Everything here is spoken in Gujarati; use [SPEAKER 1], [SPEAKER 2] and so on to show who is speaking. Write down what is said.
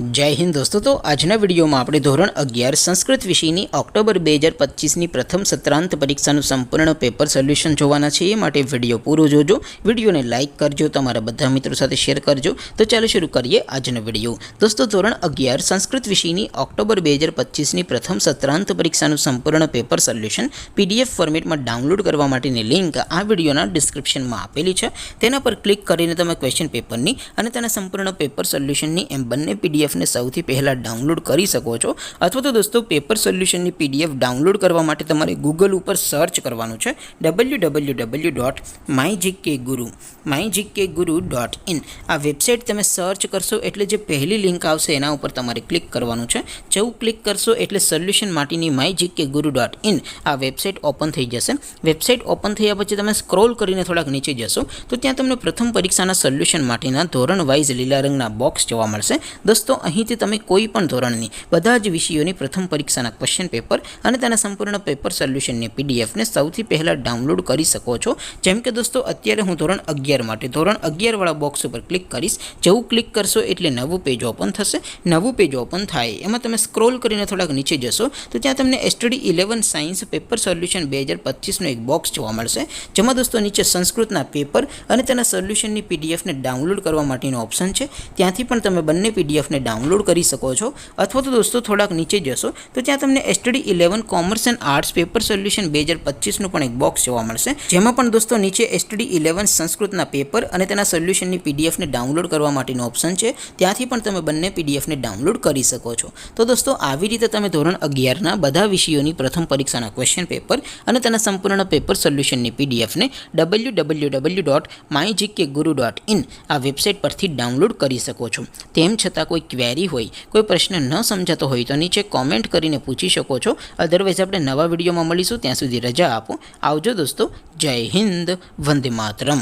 [SPEAKER 1] जय हिंद दोस्तों। तो आजना विडियो में આપણે ધોરણ 11 સંસ્કૃત વિષયની ઓક્ટોબર 2025ની પ્રથમ સત્રાંત પરીક્ષાનું સંપૂર્ણ પેપર સોલ્યુશન જોવાના છે। એ માટે વિડિયો પૂરો જોજો, વિડિયોને લાઈક કરજો, તમારા બધા મિત્રો સાથે શેર કરજો। તો ચાલો શરૂ કરીએ આજનો વિડિયો। દોસ્તો ધોરણ 11 સંસ્કૃત વિષયની ઓક્ટોબર 2025ની પ્રથમ સત્રાંત પરીક્ષાનું સંપૂર્ણ પેપર સોલ્યુશન પીડીએફ ફોર્મેટમાં ડાઉનલોડ કરવા માટેની લિંક આ વિડિયોના ડિસ્ક્રિપ્શનમાં આપેલી છે। તેના પર ક્લિક કરીને તમે ક્વેશ્ચન પેપરની અને તેના સંપૂર્ણ પેપર સોલ્યુશનની એમ બંને પીડીએફ ने સૌથી પહેલા ડાઉનલોડ કરી શકો છો। અથવા તો દોસ્તો પેપર સોલ્યુશનની પીડીએફ ડાઉનલોડ કરવા માટે તમારે ગૂગલ ઉપર સર્ચ કરવાનું છે www.mygkguru.in। આ વેબસાઇટ તમે સર્ચ કરશો એટલે જે પહેલી લિંક આવશે એના ઉપર તમારે ક્લિક કરવાનું છે। જેવું ક્લિક કરશો એટલે સોલ્યુશન માટેની mygkguru.in આ વેબસાઇટ ઓપન થઈ જશે। વેબસાઇટ ઓપન થયા પછી તમે સ્ક્રોલ કરીને થોડાક નીચે જશો તો ત્યાં તમને પ્રથમ પરીક્ષાના સોલ્યુશન માટેના ધોરણ વાઇઝ લીલા રંગના બોક્સ જોવા મળશે। દોસ્તો અહીંથી તમે કોઈ પણ ધોરણની બધા જ વિષયોની પ્રથમ પરીક્ષાના ક્વેશ્ચન પેપર અને તેના સંપૂર્ણ પેપર સોલ્યુશનની પીડીએફને સૌથી પહેલાં ડાઉનલોડ કરી શકો છો। જેમ કે દોસ્તો અત્યારે હું ધોરણ 11 માટે ધોરણ 11 વાળા બોક્સ ઉપર ક્લિક કરીશ। જેવું ક્લિક કરશો એટલે નવું પેજ ઓપન થશે। નવું પેજ ઓપન થાય એમાં તમે સ્ક્રોલ કરીને થોડાક નીચે જશો તો ત્યાં તમને એસટીડી 11 સાયન્સ પેપર સોલ્યુશન 2025નો એક બોક્સ જોવા મળશે। જેમાં દોસ્તો નીચે સંસ્કૃતના પેપર અને તેના સોલ્યુશનની પીડીએફને ડાઉનલોડ કરવા માટેનો ઓપ્શન છે। ત્યાંથી પણ તમે બંને પીડીએફને ડાઉનલોડ કરી શકો છો। અથવા તો દોસ્તો થોડાક નીચે જશો તો ત્યાં તમને STD 11 commerce and arts paper solution 2025નું પણ એક બોક્સ જોવા મળશે। જેમાં પણ દોસ્તો નીચે એસટીડી 11 સંસ્કૃતના પેપર અને તેના સોલ્યુશનની પીડીએફને ડાઉનલોડ કરવા માટેનો ઓપ્શન છે। ત્યાંથી પણ તમે બંને પીડીએફને ડાઉનલોડ કરી શકો છો। તો દોસ્તો આવી રીતે તમે ધોરણ 11ના બધા વિષયોની પ્રથમ પરીક્ષાના ક્વેશ્ચન પેપર અને તેના સંપૂર્ણ પેપર સોલ્યુશનની પીડીએફને www.mygkguru.in આ વેબસાઇટ પરથી ડાઉનલોડ કરી શકો છો। તેમ છતાં કોઈ ક્વેરી હોય, કોઈ પ્રશ્ન ન સમજાતો હોય તો નીચે કોમેન્ટ કરીને પૂછી શકો છો। અધરવાઇઝ આપણે નવા વિડીયોમાં મળીશું। ત્યાં સુધી રજા આપો। આવજો દોસ્તો। જય હિન્દ, વંદે માતરમ।